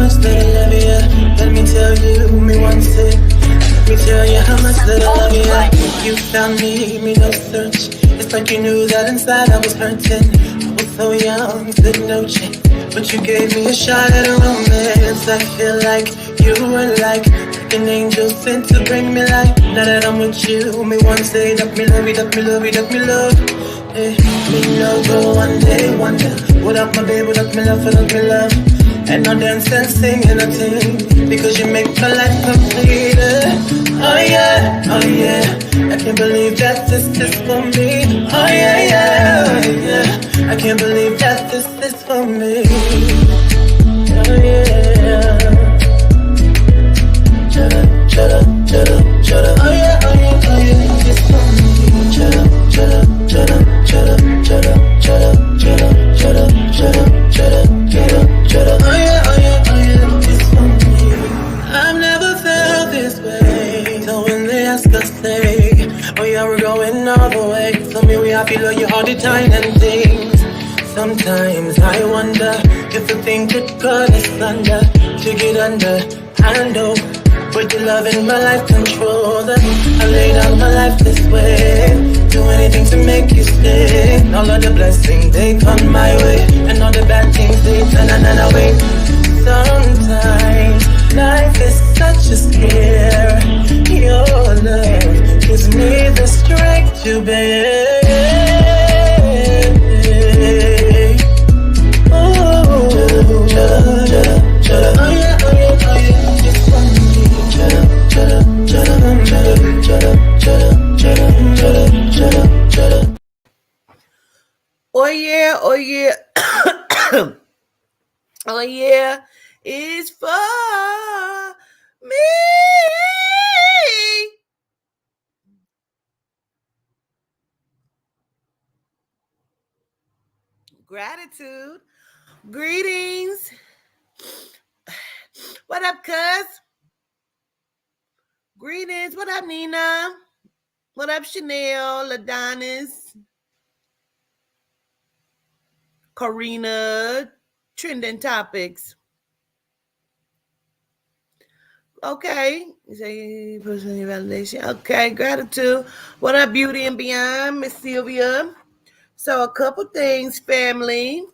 much that I love you. Let me tell you, me once it. Let me tell you how much that I love you. You found me no search. It's like you knew that inside I was hurting. I was so young, stood no chance. But you gave me a shot at a romance. I feel like you were like an angel sent to bring me life. Now that I'm with you, me one say that me love it, that me love it, that me love. Hey, me no go one day wonder. Without my baby, without me love, without me love. And no dance and sing and a thing, because you make my life complete. Oh yeah, oh yeah, I can't believe that this is for me. Oh yeah, yeah, oh yeah, I can't believe that this is for me. Oh yeah. Shut up, shut up, shut up, shut up. Oh yeah, oh yeah, oh yeah, it's for me. Shut up, shut up, shut up, shut up, shut up, shut up, shut up, shut up, shut up, shut up, shut up, shut up. Oh yeah, oh yeah, oh yeah, it's for me. I've never felt this way. So when they ask us, say, oh yeah, we're going all the way. Tell me we happy, love you all the time and things. Sometimes I wonder if the thing could cut us under, to get under, I know. With your love in my life controller, I lay down my life this way. Do anything to make you stay. All of the blessings, they come my way. And all the bad things, they turn away. Sometimes life is such a scare. Your love gives me the strength to bear. Oh, shut up, shut up, shut up. Oh yeah, oh yeah, oh yeah, it's funny. Shut up, shut up, shut up, shut up, shut up, shut up, shut up, shut up, shut up, shut up. Oh yeah, oh yeah. Oh yeah, it's for me. Gratitude. Greetings. What up, cuz? Greetings. What up, Nina? What up, Chanel, Adonis, Karina, trending topics. Okay. You say personal validation. Okay, gratitude. What up, Beauty and Beyond, Miss Sylvia? So a couple things, family.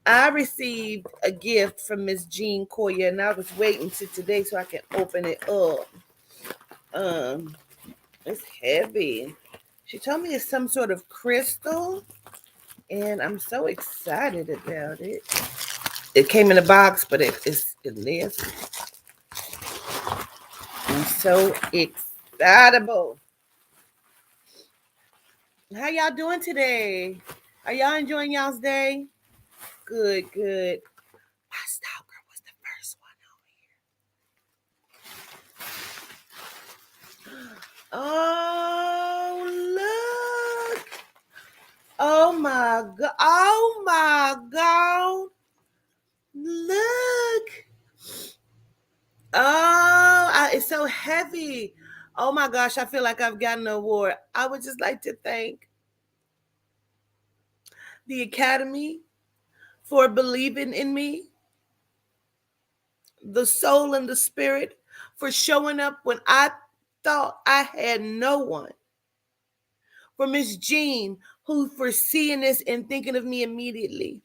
I received a gift from Miss Jean Coyer, and I was waiting till today so I can open it up. It's heavy. She told me it's some sort of crystal, and I'm so excited about it. It came in a box, but it's lives. I'm so excitable. How y'all doing today? Are y'all enjoying y'all's day? Good, good. My stalker was the first one over here. Oh, look. Oh my God. Oh my God. Look. Oh, it's so heavy. Oh my gosh, I feel like I've gotten an award. I would just like to thank the Academy for believing in me, the soul and the spirit for showing up when I thought I had no one, for Miss Jean, who for seeing this and thinking of me immediately.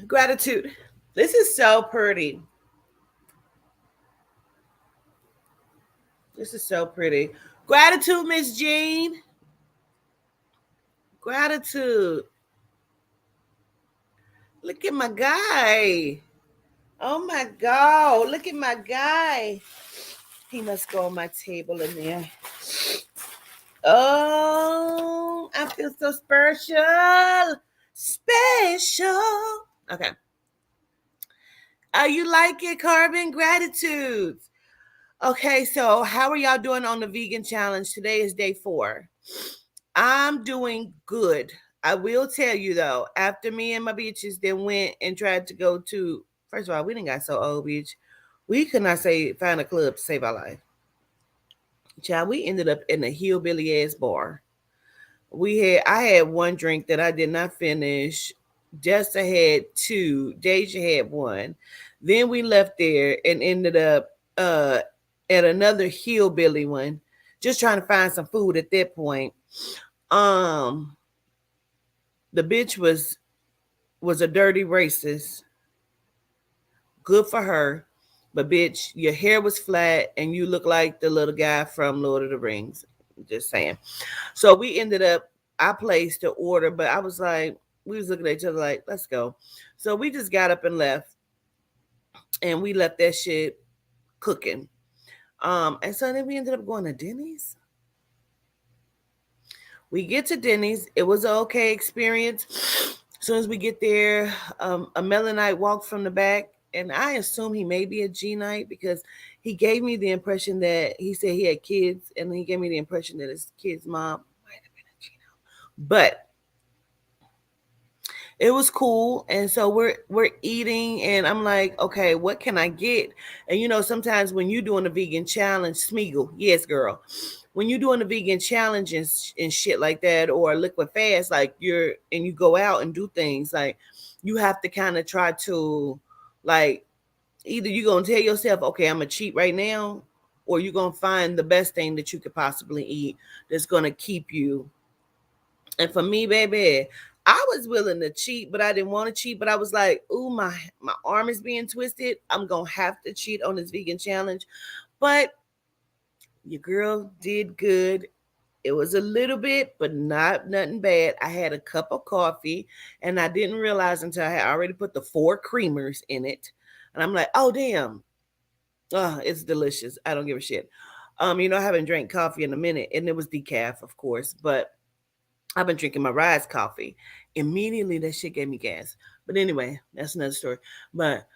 Gratitude. This is so pretty. This is so pretty. Gratitude, Miss Jean. Gratitude. Look at my guy. Oh my God. Look at my guy. He must go on my table in there. Oh, I feel so special. Special. Okay. You like it, Carbon? Gratitude. Okay, so how are y'all doing on the vegan challenge? Today is day 4. I'm doing good. I will tell you though, after me and my bitches then went and tried to go to, first of all, we didn't got so old, bitch. We could not find a club to save our life. Child, we ended up in a hillbilly ass bar. I had one drink that I did not finish. Jessa had two, Deja had one. Then we left there and ended up at another hillbilly one, just trying to find some food at that point. Um, the bitch was a dirty racist. Good for her. But bitch, your hair was flat and you look like the little guy from Lord of the Rings. Just saying. So we ended up, I placed the order, but I was like, we was looking at each other like, let's go. So we just got up and left, and we left that shit cooking. And so then we ended up going to Denny's. We get to Denny's. It was an okay experience. As soon as we get there, a Melanite walked from the back, and I assume he may be a G Knight because he gave me the impression that he said he had kids, and he gave me the impression that his kid's mom might have been a G Knight. But it was cool, and so we're eating, and I'm like, okay, what can I get? And sometimes when you're doing a vegan challenge, Smeagol, yes, girl, when you're doing a vegan challenge and shit like that, or liquid fast, like you go out and do things, like you have to kind of try to, like, either you're gonna tell yourself, okay, I'm gonna cheat right now, or you're gonna find the best thing that you could possibly eat that's gonna keep you. And for me, baby, I was willing to cheat, but I didn't want to cheat. But I was like, ooh, my arm is being twisted. I'm gonna have to cheat on this vegan challenge. But your girl did good. It was a little bit, but not nothing bad. I had a cup of coffee, and I didn't realize until I had already put the 4 creamers in it. And I'm like, oh damn, it's delicious. I don't give a shit. I haven't drank coffee in a minute, and it was decaf, of course, but I've been drinking my Rise coffee. Immediately, that shit gave me gas. But anyway, that's another story. But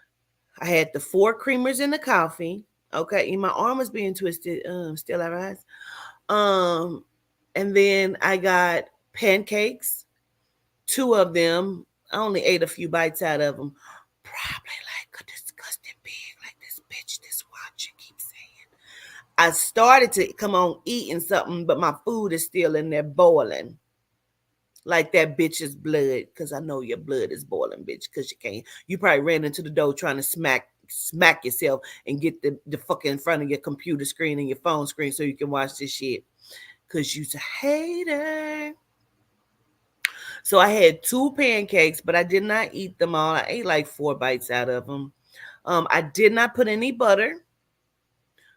I had the 4 creamers in the coffee. Okay, and my arm was being twisted. Still I rise. Um, and then I got pancakes, 2 of them. I only ate a few bites out of them. Probably like a disgusting pig, like this bitch, this watch. Keep saying. I started to come on eating something, but my food is still in there boiling like that bitch's blood, because I know your blood is boiling, bitch, because you can't. You probably ran into the door trying to smack yourself and get the fucking in front of your computer screen and your phone screen so you can watch this shit, because you's a hater. So I had 2 pancakes, but I did not eat them all. I ate like 4 bites out of them. I did not put any butter.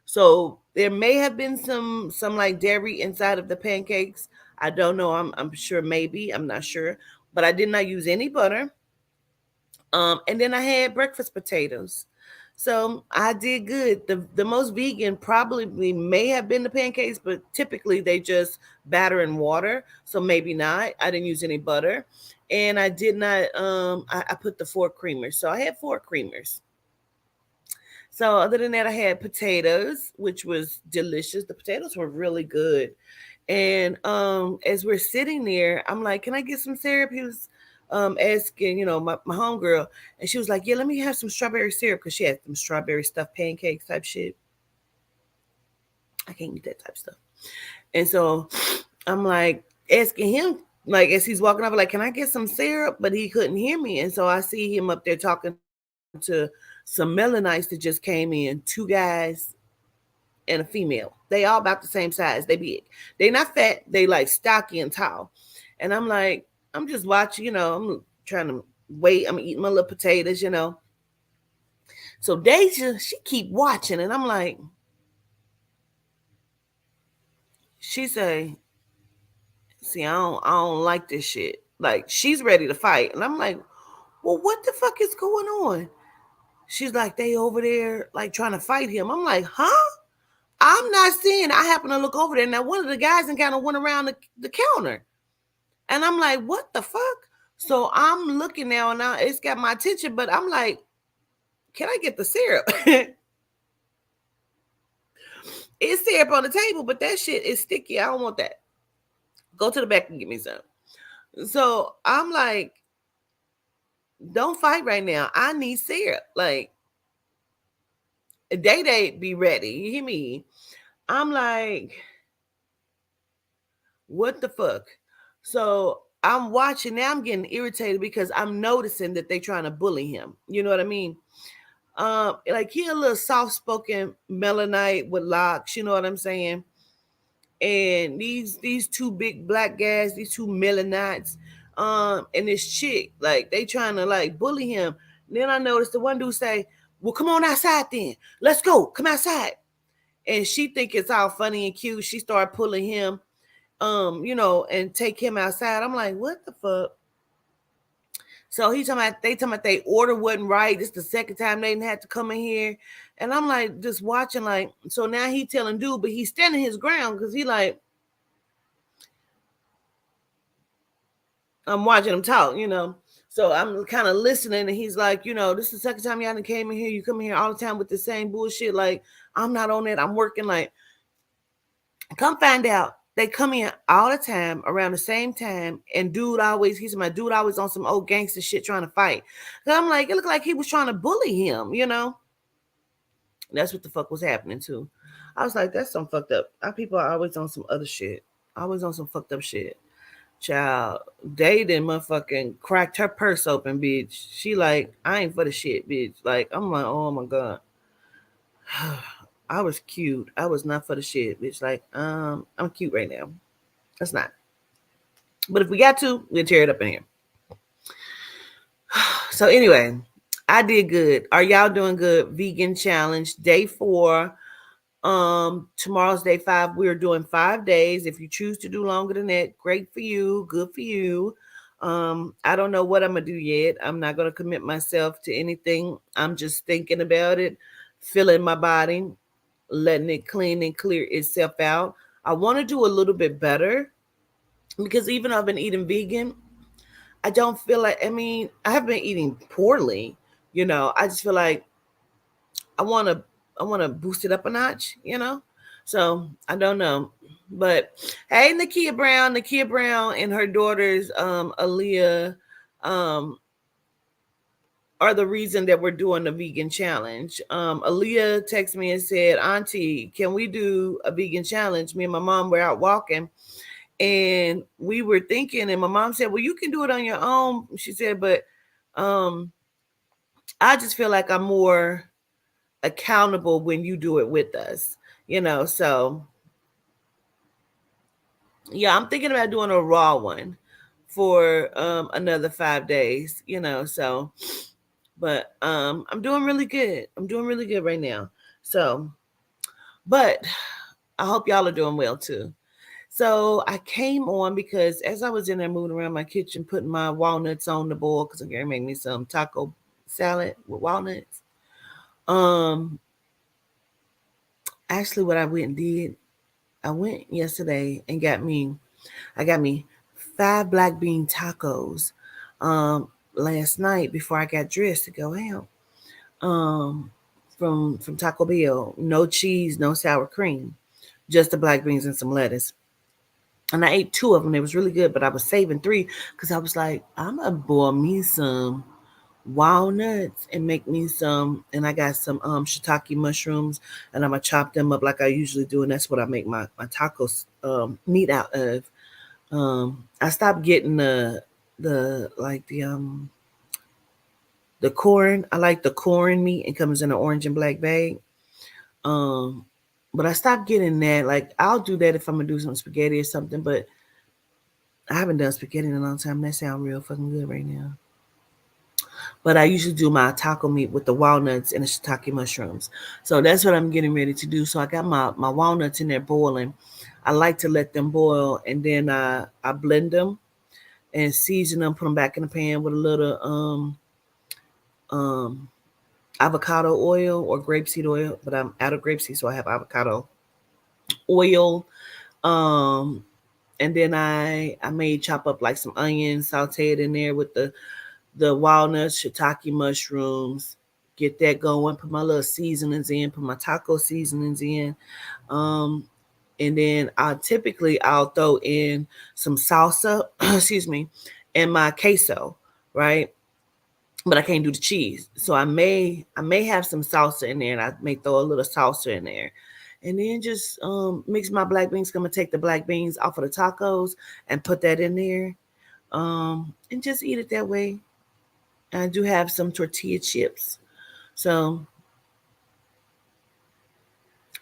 So there may have been some like dairy inside of the pancakes. I don't know. I'm sure, maybe. I'm not sure. But I did not use any butter. And then I had breakfast potatoes. So I did good. The most vegan probably may have been the pancakes, but typically they just batter and water. So maybe not. I didn't use any butter. And I did not I put the 4 creamers. So I had 4 creamers. So other than that, I had potatoes, which was delicious. The potatoes were really good. And as we're sitting there, I'm like, "Can I get some syrup?" He was asking, my homegirl, and she was like, "Yeah, let me have some strawberry syrup," because she had some strawberry stuffed pancakes type shit. I can't eat that type stuff. And so I'm like asking him, like as he's walking over, like, "Can I get some syrup?" But he couldn't hear me, and so I see him up there talking to some Melanites that just came in, 2 guys and a female. They all about the same size. They big. They not fat. They like stocky and tall. And I'm like, I'm just watching. I'm trying to wait. I'm eating my little potatoes. So Deja, she keep watching, and I'm like, she say, "See, I don't like this shit." Like she's ready to fight, and I'm like, "Well, what the fuck is going on?" She's like, "They over there like trying to fight him." I'm like, "Huh?" I'm not seeing. I happen to look over there. Now, one of the guys and kind of went around the counter. And I'm like, what the fuck? So I'm looking now, and now it's got my attention, but I'm like, can I get the syrup? It's syrup on the table, but that shit is sticky. I don't want that. Go to the back and get me some. So I'm like, don't fight right now. I need syrup. Like, Day be ready. You hear me? I'm like, what the fuck? So I'm watching now. I'm getting irritated because I'm noticing that they trying to bully him. You know what I mean? Like he a little soft spoken melanite with locks. You know what I'm saying? And these two big black guys, these two melanites, and this chick, like they trying to like bully him. And then I noticed the one dude say, "Well, come on outside then. Let's go. Come outside." And she think it's all funny and cute. She started pulling him, and take him outside. I'm like, what the fuck? So they talking about they order wasn't right. This the second time they didn't have to come in here. And I'm like just watching like so now he telling dude, but he's standing his ground because he like I'm watching him talk. So I'm kind of listening and he's like, this is the second time y'all done came in here. You come in here all the time with the same bullshit. Like, I'm not on it. I'm working like come find out. They come in all the time around the same time, and he's my dude always on some old gangster shit trying to fight. So I'm like, it looked like he was trying to bully him. That's what the fuck was happening too. I was like, that's some fucked up. Our people are always on some other shit. Always on some fucked up shit. Child, they done motherfucking cracked her purse open, bitch. She like, I ain't for the shit, bitch. Like, I'm like, oh my God. I was cute. I was not for the shit, bitch. Like, I'm cute right now. That's not. But if we got to, we'll tear it up in here. So anyway, I did good. Are y'all doing good? Vegan challenge day 4. Tomorrow's day 5. We're doing 5 days. If you choose to do longer than that, great for you. Good for you. I don't know what I'm gonna do yet. I'm not gonna commit myself to anything. I'm just thinking about it, feeling my body, letting it clean and clear itself out. I want to do a little bit better because even though I've been eating vegan, I don't feel like I have been eating poorly. I just feel like I want to I want to boost it up a notch. So I don't know. But hey, Nakia Brown and her daughters, Aaliyah, um, are the reason that we're doing the vegan challenge. Aaliyah texted me and said, Auntie, can we do a vegan challenge? Me and my mom were out walking and we were thinking, and my mom said, well, you can do it on your own. She said, but um, I just feel like I'm more accountable when you do it with us. So yeah, I'm thinking about doing a raw one for another 5 days. So but I'm doing really good. I'm doing really good right now. So, but I hope y'all are doing well too. So I came on because as I was in there moving around my kitchen, putting my walnuts on the boil because I'm gonna make me some taco salad with walnuts. Um, Actually, what I went and did, I went yesterday and I got me 5 black bean tacos. Um, Last night before I got dressed to go out. Um, from Taco Bell, no cheese, no sour cream, just the black beans and some lettuce. And I ate 2 of them. It was really good, but I was saving 3 because I was like, I'm gonna boil me some walnuts and make me some. And I got some shiitake mushrooms, and I'm gonna chop them up like I usually do, and that's what I make my tacos meat out of. I stopped getting the corn. I like the corn meat. It comes in an orange and black bag. Um, but I stopped getting that. Like I'll do that if I'm gonna do some spaghetti or something, but I haven't done spaghetti in a long time. That sounds real fucking good right now. But I usually do my taco meat with the walnuts and the shiitake mushrooms. So that's what I'm getting ready to do. So I got my walnuts in there boiling. I like to let them boil and then I blend them and season them, put them back in the pan with a little um avocado oil or grapeseed oil, but I'm out of grapeseed, so I have avocado oil. Um, and then I may chop up like some onions, saute it in there with the walnuts, shiitake mushrooms. Get that going. Put my little seasonings in. Put my taco seasonings in. Um, and then I'll throw in some salsa, excuse me, and my queso, right? But I can't do the cheese. So I may have some salsa in there, and I may throw a little salsa in there, and then just mix my black beans. I'm gonna take the black beans off of the tacos and put that in there. and just eat it that way. I do have some tortilla chips. So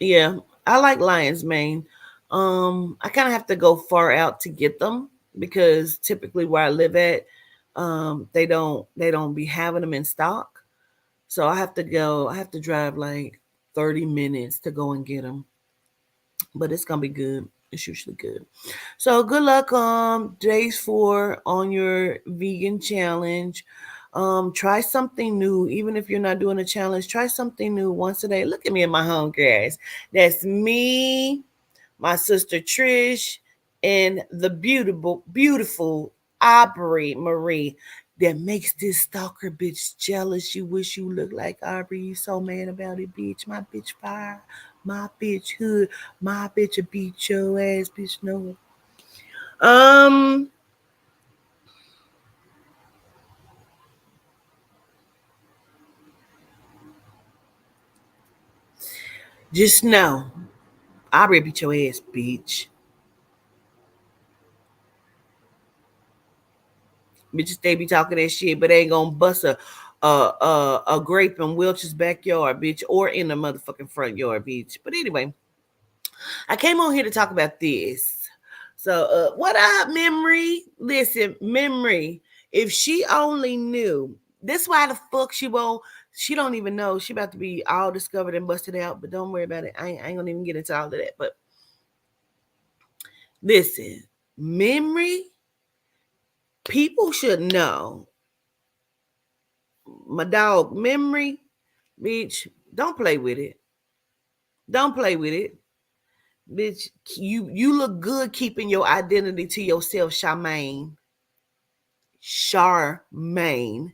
yeah, I like lion's mane. I kind of have to go far out to get them because typically where I live at, they don't be having them in stock. So I have to go. I have to drive like 30 minutes to go and get them. But it's gonna be good. It's usually good. So good luck day 4 on your vegan challenge. Try something new, even if you're not doing a challenge. Try something new once a day. Look at me in my home, guys. That's me, my sister Trish, and the beautiful Aubrey Marie that makes this stalker bitch jealous. You wish you looked like Aubrey. You so mad about it, bitch. My bitch fire. My bitch hood. My bitch will beat your ass, bitch. No. Um, just know Aubrey beat your ass, bitch. Bitches they be talking that shit, but they ain't gonna bust a grape in Wilcher's backyard, bitch, or in the motherfucking front yard, bitch. But anyway, I came on here to talk about this. So, what up, Memory? Listen, Memory. If she only knew, this why the fuck she won't. She don't even know. She about to be all discovered and busted out. But don't worry about it. I ain't gonna even get into all of that. But listen, Memory. People should know my dog Memory, bitch. Don't play with it. Don't play with it, bitch. You look good keeping your identity to yourself, Charmaine. Charmaine.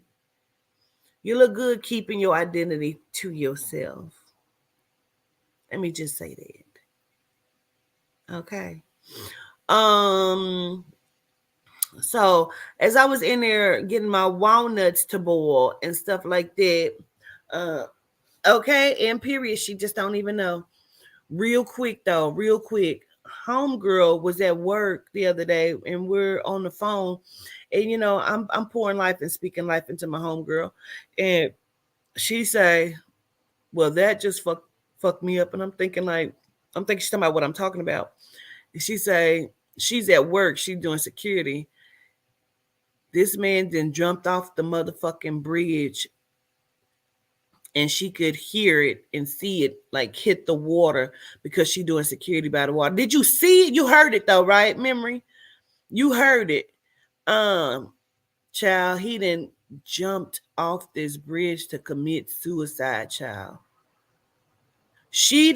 You look good keeping your identity to yourself. Let me just say that. Okay. Um. So as I was in there getting my walnuts to boil and stuff like that, uh, okay, and period, she just don't even know. Real quick though, real quick. Homegirl was at work the other day and we're on the phone. And I'm pouring life and speaking life into my homegirl. And she say, well, that just fucked me up. And I'm thinking she's talking about what I'm talking about. And she say, she's at work, she's doing security. This man then jumped off the motherfucking bridge and she could hear it and see it like hit the water because she doing security by the water. Did you see it? You heard it though, right? Memory. You heard it. Um, child, he then jumped off this bridge to commit suicide, child. She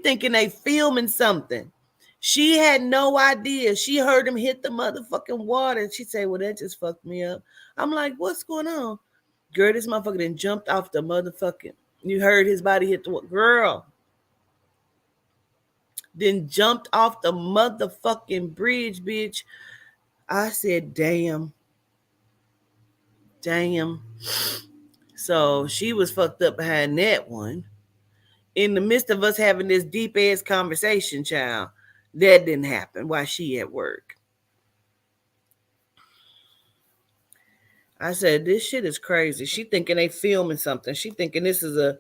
thinking they filming something. She had no idea. She heard him hit the motherfucking water. And she said, well, that just fucked me up. I'm like, what's going on? Girl, this motherfucker then jumped off the motherfucking. You heard his body hit the water. Girl. Then jumped off the motherfucking bridge, bitch. I said, damn. Damn. So she was fucked up behind that one. In the midst of us having this deep ass conversation, child, that didn't happen while she at work. I said, this shit is crazy. She thinking they filming something. She thinking this is a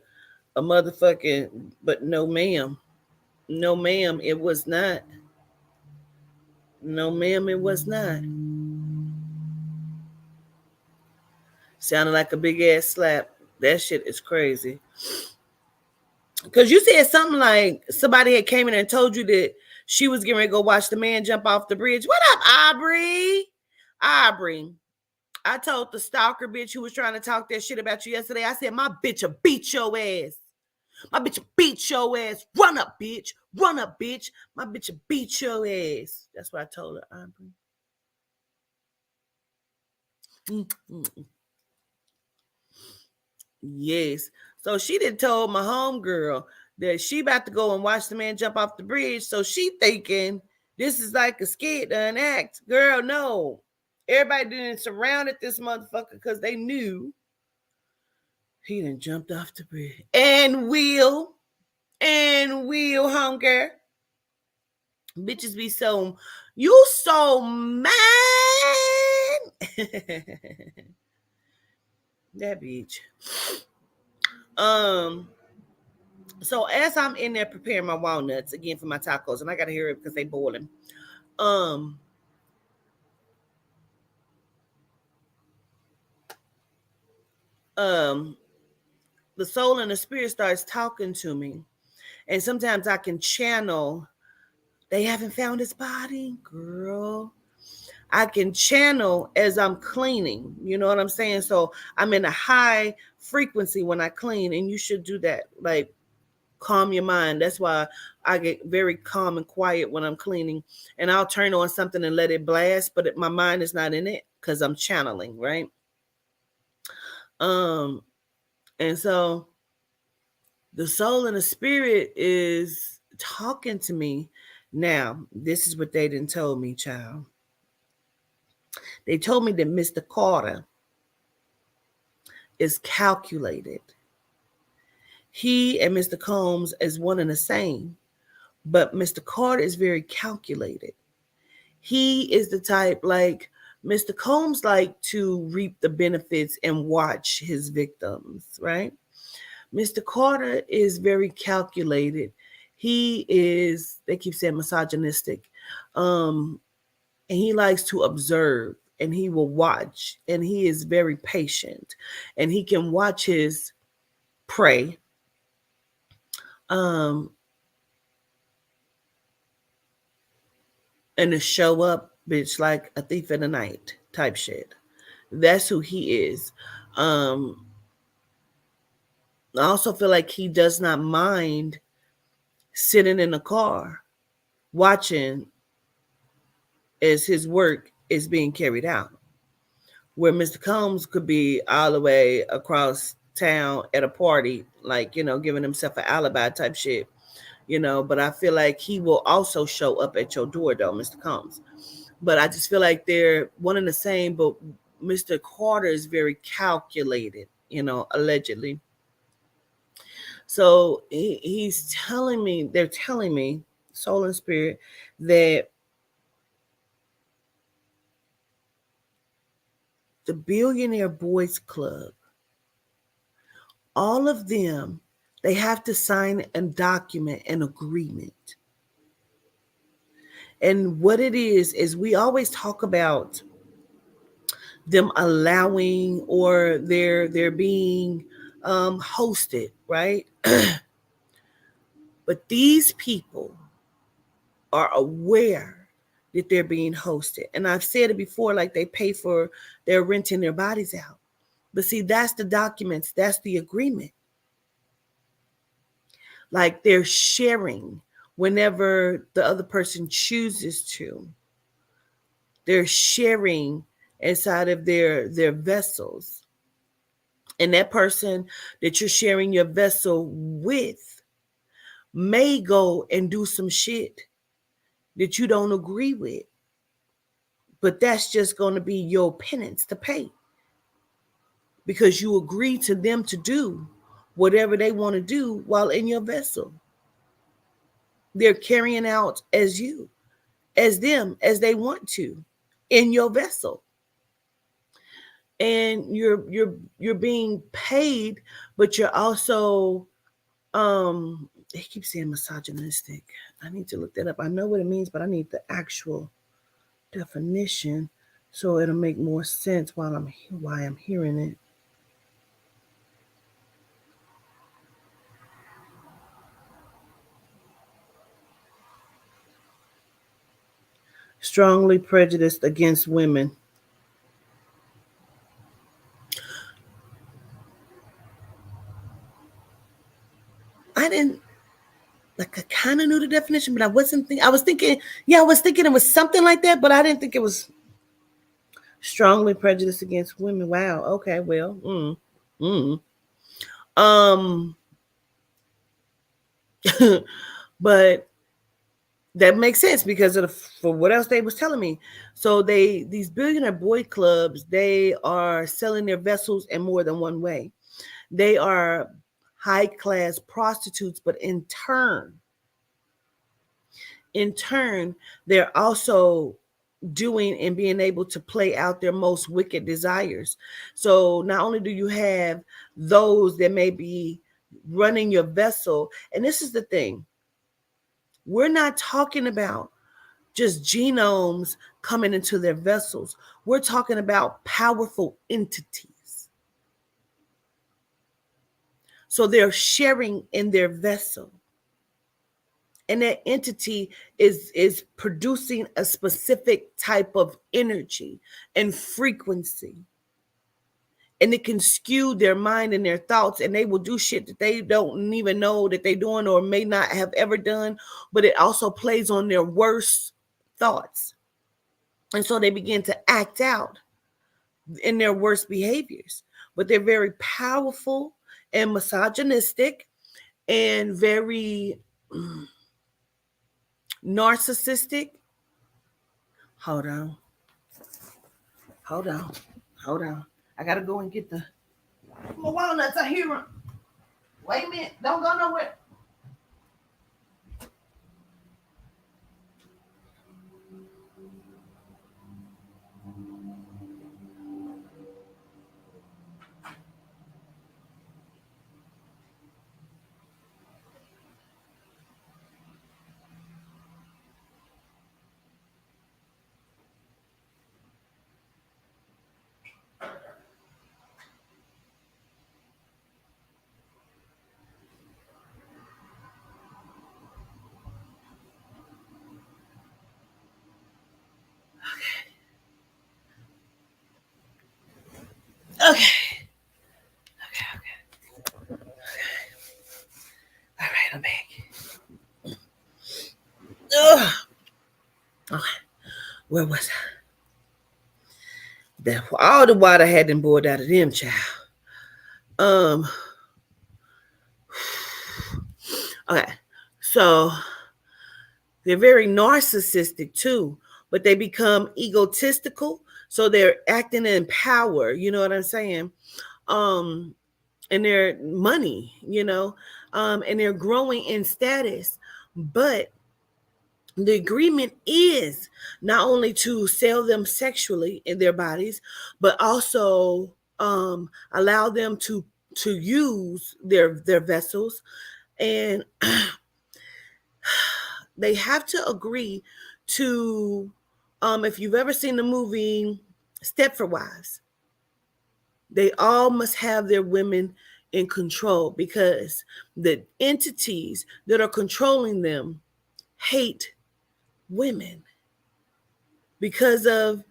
motherfucking, but no ma'am. No ma'am, it was not. No ma'am, it was not. Sounded like a big ass slap. That shit is crazy. Cause you said something like somebody had came in and told you that she was getting ready to go watch the man jump off the bridge. What up, Aubrey? Aubrey. I told the stalker bitch who was trying to talk that shit about you yesterday. I said, my bitch will beat your ass. My bitch will beat your ass. Run up, bitch. Run up, bitch. My bitch will beat your ass. That's what I told her, Aubrey. Mm-hmm. Yes. So she done told my homegirl that she about to go and watch the man jump off the bridge. So she thinking this is like a skit, an act. Girl, no. Everybody didn't surrounded this motherfucker because they knew he done jumped off the bridge. And will, homegirl. Bitches be so, you so mad. That beach. Um, so as I'm in there preparing my walnuts again for my tacos, and I gotta hear it because they boiling. Um, um, the soul and the spirit starts talking to me, and sometimes I can channel. They haven't found his body, girl. I can channel as I'm cleaning. You know what I'm saying? So I'm in a high frequency when I clean, and you should do that. Like, calm your mind. That's why I get very calm and quiet when I'm cleaning. And I'll turn on something and let it blast, but my mind is not in it because I'm channeling, right? Um, and so the soul and the spirit is talking to me. Now, this is what they didn't told me, child. They told me that Mr. Carter is calculated. He and Mr. Combs is one and the same, but Mr. Carter is very calculated. He is the type, like Mr. Combs like to reap the benefits and watch his victims, right? Mr. Carter is very calculated. He is, they keep saying misogynistic. Um, and he likes to observe and he will watch and he is very patient and he can watch his prey um and to show up bitch like a thief in the night type shit. That's who he is. um I also feel like he does not mind sitting in the car watching as his work is being carried out, where Mr. Combs could be all the way across town at a party, like, giving himself an alibi type shit, but I feel like he will also show up at your door though, Mr. Combs. But I just feel like they're one and the same, but Mr. Carter is very calculated, allegedly. So they're telling me, soul and spirit, that the Billionaire Boys Club, all of them, they have to sign a document, an agreement. And what it is we always talk about them allowing or they're being hosted, right? But these people are aware that they're being hosted. And I've said it before, like they pay for their renting their bodies out. But see, that's the documents, that's the agreement. Like they're sharing whenever the other person chooses to. They're sharing inside of their vessels. And that person that you're sharing your vessel with may go and do some shit that you don't agree with. But that's just going to be your penance to pay because you agree to them to do whatever they want to do while in your vessel. They're carrying out as you, as them, as they want to in your vessel. And you're being paid, but you're also they keep saying misogynistic. I need to look that up. I know what it means, but I need the actual definition so it'll make more sense why I'm hearing it. Strongly prejudiced against women. I didn't like I kind of knew the definition, but I wasn't thinking. I was thinking, yeah, I was thinking it was something like that, but I didn't think it was strongly prejudiced against women. Wow. Okay. Well. Mm. Um. But that makes sense because for what else they was telling me. So these billionaire boy clubs, they are selling their vessels in more than one way. They are high class prostitutes, but in turn, they're also doing and being able to play out their most wicked desires. So not only do you have those that may be running your vessel, and this is the thing, we're not talking about just genomes coming into their vessels. We're talking about powerful entities. So they're sharing in their vessel. And that entity is producing a specific type of energy and frequency. And it can skew their mind and their thoughts, and they will do shit that they don't even know that they're doing or may not have ever done, but it also plays on their worst thoughts. And so they begin to act out in their worst behaviors. But they're very powerful and misogynistic and very narcissistic. Hold on. Hold on. Hold on. I gotta go and get the walnuts. I hear them. Wait a minute. Don't go nowhere. Okay. Okay. All right. I'm back. Ugh. Okay. Where was I? That all the water had been boiled out of them, child. Um. Okay. So they're very narcissistic too, but they become egotistical. So they're acting in power. You know what I'm saying? Um, and their money, and they're growing in status. But the agreement is not only to sell them sexually in their bodies, but also allow them to use their vessels, and they have to agree to if you've ever seen the movie Stepford Wives, they all must have their women in control because the entities that are controlling them hate women because of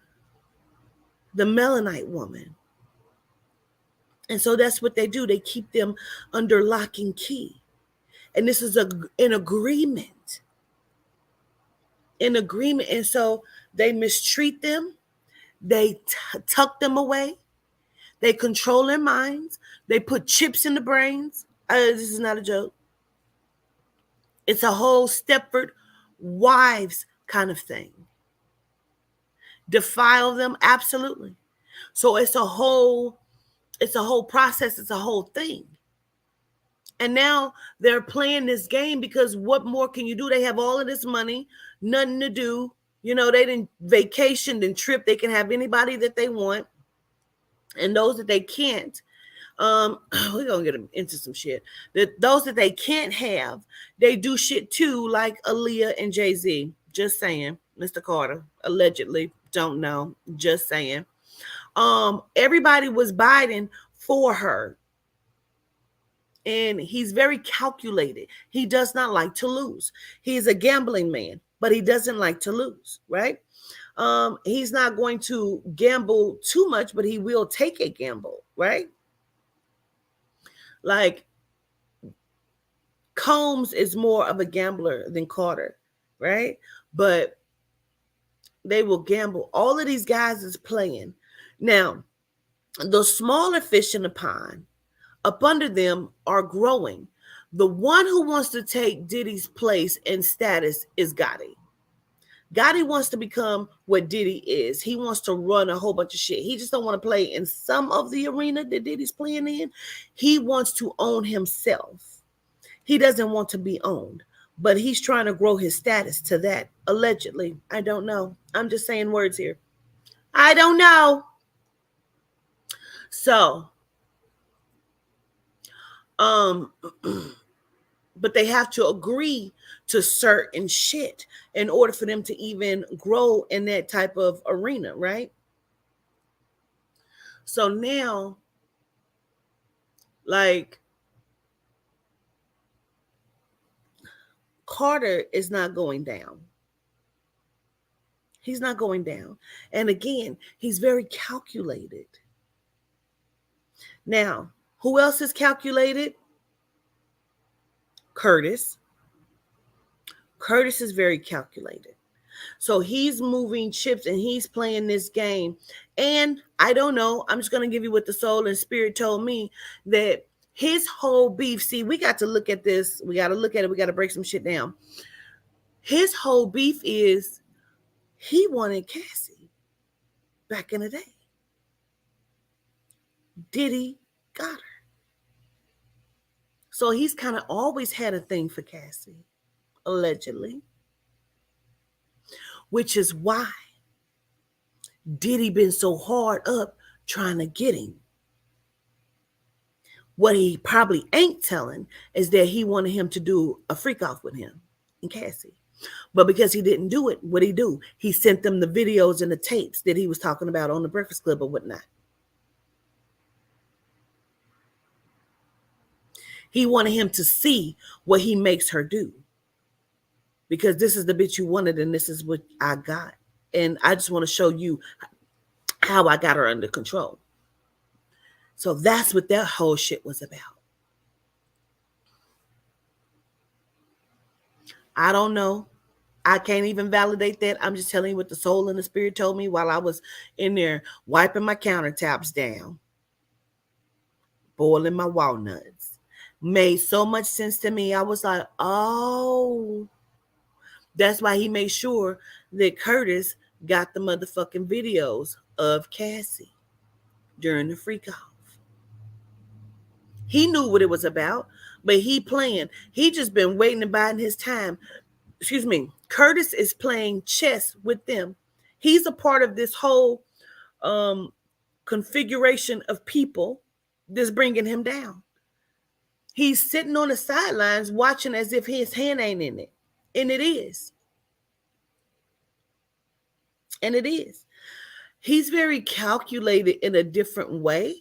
the Melanite woman. And so that's what they do. They keep them under lock and key. And this is an agreement. An agreement. And so they mistreat them. They tuck them away. They control their minds. They put chips in the brains. This is not a joke. It's a whole Stepford Wives kind of thing. Defile them, absolutely. So it's a whole process. It's a whole thing. And now they're playing this game because what more can you do? They have all of this money, nothing to do. They didn't vacation, didn't trip. They can have anybody that they want. And those that they can't, we're gonna get into some shit. Those that they can't have, they do shit too, like Aaliyah and Jay-Z. Just saying, Mr. Carter, allegedly, don't know. Just saying. Everybody was biting for her. And he's very calculated. He does not like to lose. He's a gambling man, but he doesn't like to lose, right? He's not going to gamble too much, but he will take a gamble, right? Like Combs is more of a gambler than Carter, right? But they will gamble. All of these guys is playing. Now, the smaller fish in the pond up under them are growing. The one who wants to take Diddy's place and status is Gotti. Gotti wants to become what Diddy is. He wants to run a whole bunch of shit. He just don't want to play in some of the arena that Diddy's playing in. He wants to own himself. He doesn't want to be owned. but he's trying to grow his status to that, allegedly. I don't know. I'm just saying words here. I don't know. So, um, but they have to agree to certain shit in order for them to even grow in that type of arena, right? So now, like, Carter is not going down. He's not going down. And again, he's very calculated. Now, who else is calculated? Curtis. Curtis is very calculated. So he's moving chips and he's playing this game. And I don't know, I'm just going to give you what the soul and spirit told me, that his whole beef, see, we got to look at this. We got to look at it. We got to break some shit down. His whole beef is he wanted Cassie back in the day. Diddy got her. So he's kind of always had a thing for Cassie, allegedly. Which is why Diddy been so hard up trying to get him. What he probably ain't telling is that he wanted him to do a freak off with him and Cassie. But because he didn't do it, what'd he do? He sent them the videos and the tapes that he was talking about on the Breakfast Club or whatnot. He wanted him to see what he makes her do. Because this is the bitch you wanted and this is what I got. And I just want to show you how I got her under control. So that's what that whole shit was about. I don't know. I can't even validate that. I'm just telling you what the soul and the spirit told me while I was in there wiping my countertops down, boiling my walnuts. Made so much sense to me. I was like, oh, that's why he made sure that Curtis got the motherfucking videos of Cassie during the freak off. He knew what it was about, but he playing. He just been waiting and biding his time. Excuse me. Curtis is playing chess with them. He's a part of this whole configuration of people that's bringing him down. He's sitting on the sidelines watching as if his hand ain't in it. And it is. And it is. He's very calculated in a different way.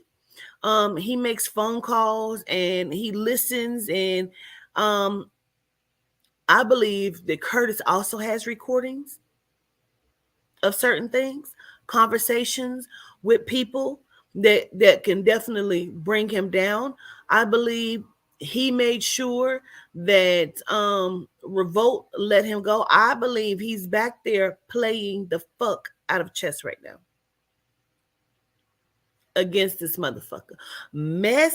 He makes phone calls and he listens. And I believe that Curtis also has recordings of certain things, conversations with people that can definitely bring him down. I believe he made sure that Revolt let him go. I believe he's back there playing the fuck out of chess right now against this motherfucker. Messy,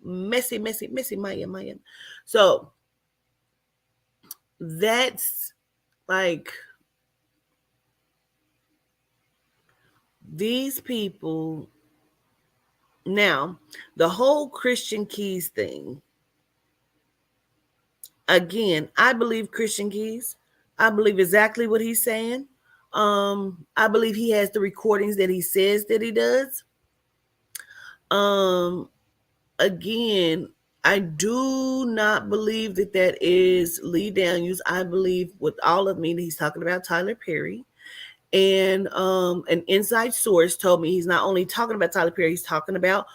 Maya. So that's like these people. Now, the whole Christian Keys thing. Again, I believe Christian Keys. I believe exactly what he's saying. I believe he has the recordings that he says that he does. Again, I do not believe that is Lee Daniels. I believe with all of me that he's talking about Tyler Perry. And an inside source told me he's not only talking about Tyler Perry, he's talking about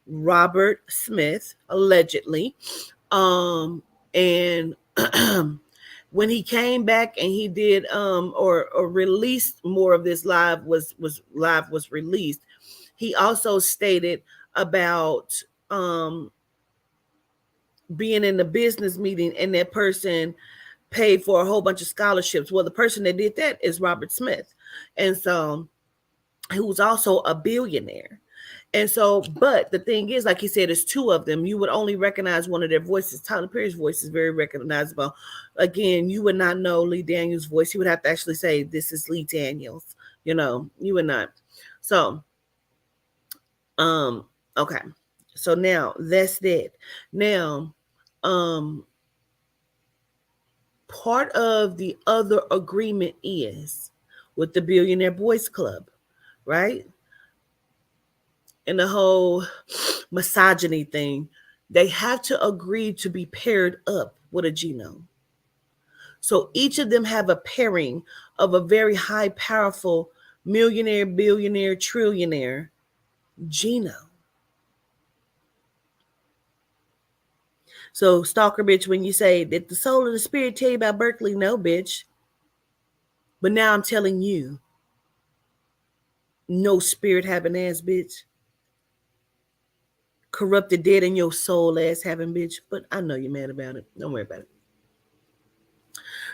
Robert Smith, allegedly. And when he came back and he did or released more of this live was released, he also stated about being in the business meeting and that person paid for a whole bunch of scholarships. Well, the person that did that is Robert Smith. And so who was also a billionaire. And so, but the thing is, like he said, there's two of them. You would only recognize one of their voices. Tyler Perry's voice is very recognizable. Again, you would not know Lee Daniels' voice. You would have to actually say, this is Lee Daniels. You know, you would not. So, okay. So now that's that. Now, Part of the other agreement is with the Billionaire Boys Club, right? And the whole misogyny thing, they have to agree to be paired up with a genome. So each of them have a pairing of a very high, powerful millionaire, billionaire, trillionaire genome. So, stalker bitch, when you say that the soul and the spirit tell you about Berkeley, no, bitch. But now I'm telling you, no spirit having ass bitch. Corrupted, dead in your soul ass having bitch. But I know you're mad about it. Don't worry about it.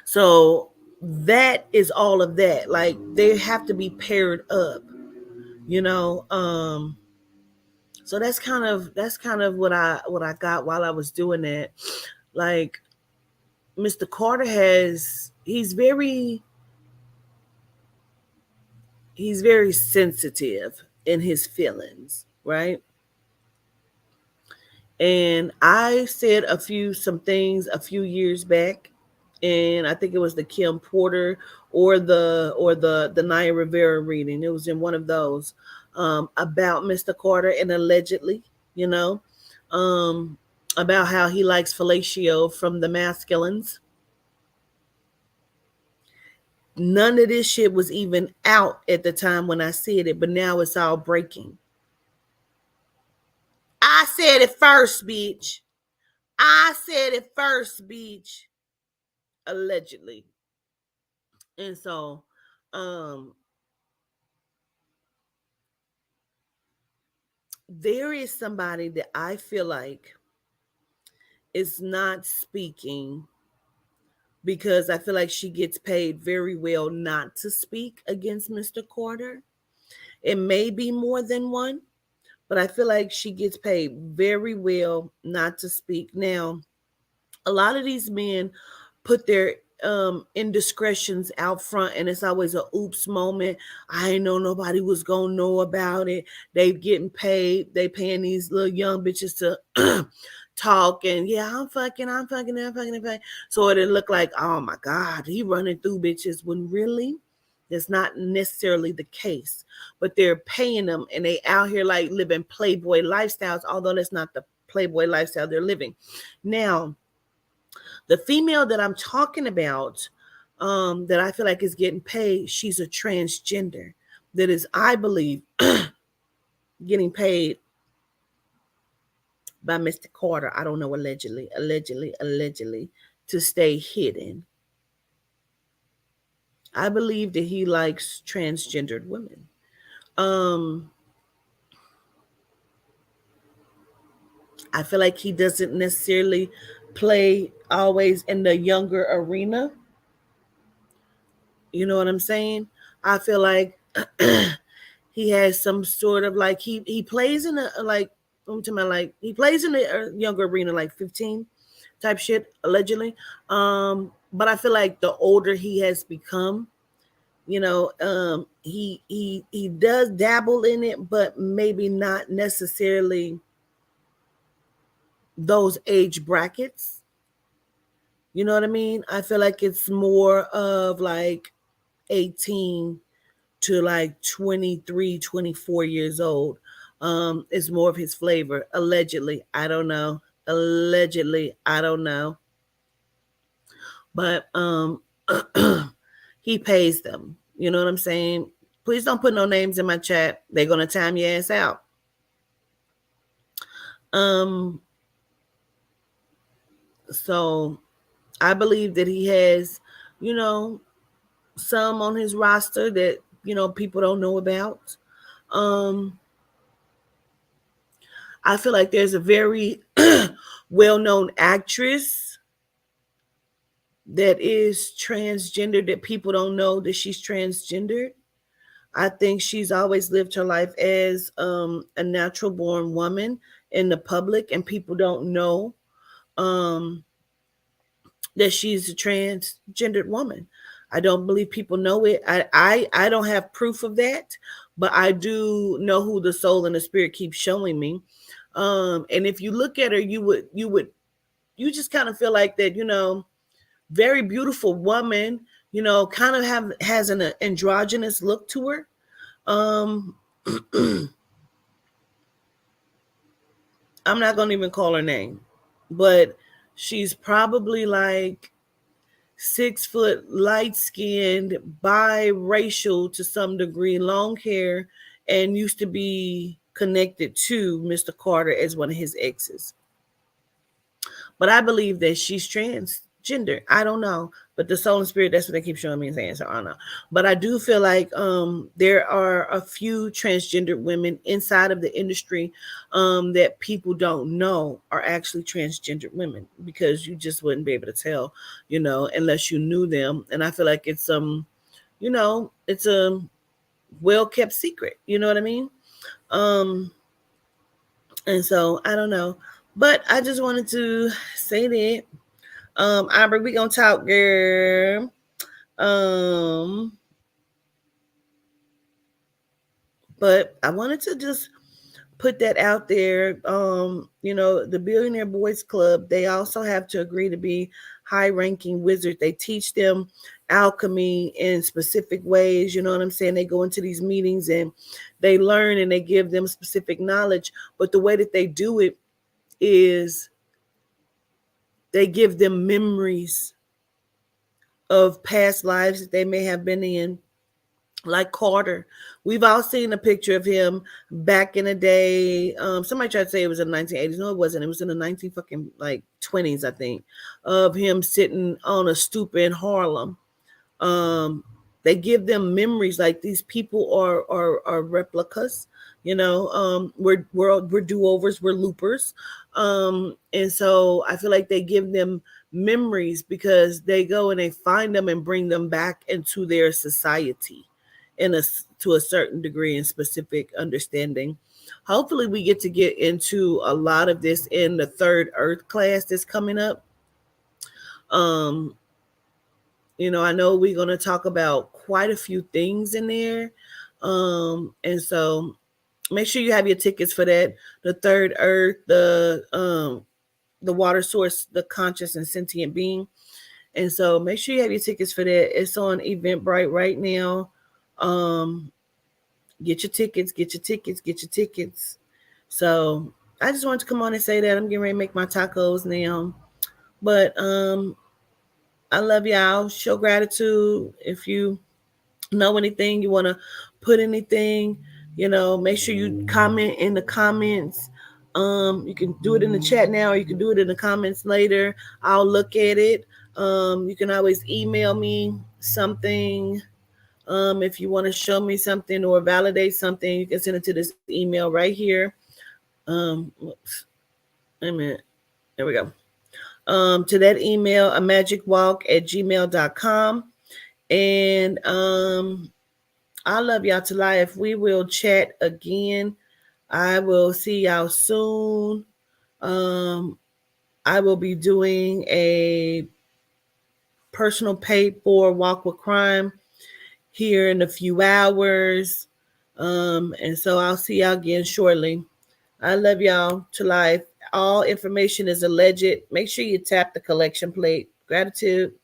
So that is all of that. Like they have to be paired up, you know. So that's kind of what I got while I was doing that. Like Mr. Carter he's very sensitive in his feelings, right? And I said some things a few years back, and I think it was the Kim Porter or the Naya Rivera reading. It was in one of those about Mr. Carter and allegedly, you know, um, about how he likes fellatio from the masculines. None of this shit was even out at the time when I said it, but now it's all breaking. I said it first, bitch. I said it first, bitch. Allegedly. And so, um, there is somebody that I feel like is not speaking because I feel like she gets paid very well not to speak against Mr. Carter. It may be more than one, but I feel like she gets paid very well not to speak. Now, a lot of these men put their indiscretions out front, and it's always a oops moment. I ain't know nobody was gonna know about it. They getting paid. They paying these little young bitches to talk, and yeah, I'm fucking. So it look like, oh my god, he running through bitches, when really that's not necessarily the case. But they're paying them, and they out here like living playboy lifestyles, although that's not the playboy lifestyle they're living. Now, the female that I'm talking about, that I feel like is getting paid, she's a transgender that is, I believe, getting paid by Mr. Carter. I don't know, allegedly, to stay hidden. I believe that he likes transgendered women. Um, I feel like he doesn't necessarily play always in the younger arena. You know what I'm saying? I feel like he has some sort of like he plays in a like I'm talking about, like he plays in the younger arena, like 15 type shit allegedly. But I feel like the older he has become, he does dabble in it, but maybe not necessarily those age brackets. You know what I mean? I feel like it's more of like 18 to like 23, 24 years old. Is more of his flavor. Allegedly, I don't know. Allegedly, I don't know. But he pays them. You know what I'm saying? Please don't put no names in my chat. They're gonna time your ass out. Um, so I believe that he has, you know, some on his roster that, people don't know about. Um, I feel like there's a very well-known actress that is transgender that people don't know that she's transgendered. I think she's always lived her life as a natural born woman in the public, and people don't know um, that she's a transgendered woman. I don't believe people know it. I don't have proof of that, but I do know who the soul and the spirit keeps showing me. And if you look at her, you just kind of feel like that, very beautiful woman, kind of has an androgynous look to her. Um, I'm not gonna even call her name, but she's probably like 6 foot, light skinned, biracial to some degree, long hair, and used to be connected to Mr. Carter as one of his exes. But I believe that she's transgender. I don't know. But the soul and spirit, that's what they keep showing me and saying. So I don't know. But I do feel like there are a few transgender women inside of the industry that people don't know are actually transgender women, because you just wouldn't be able to tell, unless you knew them. And I feel like it's a well kept secret. You know what I mean? Um, and so I don't know. But I just wanted to say that. Amber, we gonna talk, girl. Um, but I wanted to just put that out there. The Billionaire Boys Club, they also have to agree to be high-ranking wizards. They teach them alchemy in specific ways. You know what I'm saying? They go into these meetings and they learn and they give them specific knowledge. But the way that they do it is they give them memories of past lives that they may have been in, like Carter. We've all seen a picture of him back in the day. Somebody tried to say it was in the 1980s. No, it wasn't. It was in the 19 fucking like 20s, I think, of him sitting on a stoop in Harlem. um they give them memories like these people are replicas. We're do-overs, we're loopers. And so I feel like they give them memories because they go and they find them and bring them back into their society in a to a certain degree and specific understanding. Hopefully we get into a lot of this in the third earth class that's coming up. um I know we're going to talk about quite a few things in there. And so make sure you have your tickets for that. The third earth, the water source, the conscious and sentient being. And so make sure you have your tickets for that. It's on Eventbrite right now. Um, get your tickets, get your tickets, get your tickets. So I just wanted to come on and say that I'm getting ready to make my tacos now. But I love y'all. Show gratitude. If you know anything, you want to put anything, make sure you comment in the comments. You can do it in the chat now, or you can do it in the comments later. I'll look at it. You can always email me something. If you want to show me something or validate something, you can send it to this email right here. Whoops. Wait a minute. There we go. To that email, a magicwalk@gmail.com. And I love y'all to life. We will chat again. I will see y'all soon. Um, I will be doing a personal paid for walk with crime here in a few hours. And so I'll see y'all again shortly. I love y'all to life. All information is alleged. Make sure you tap the collection plate. Gratitude.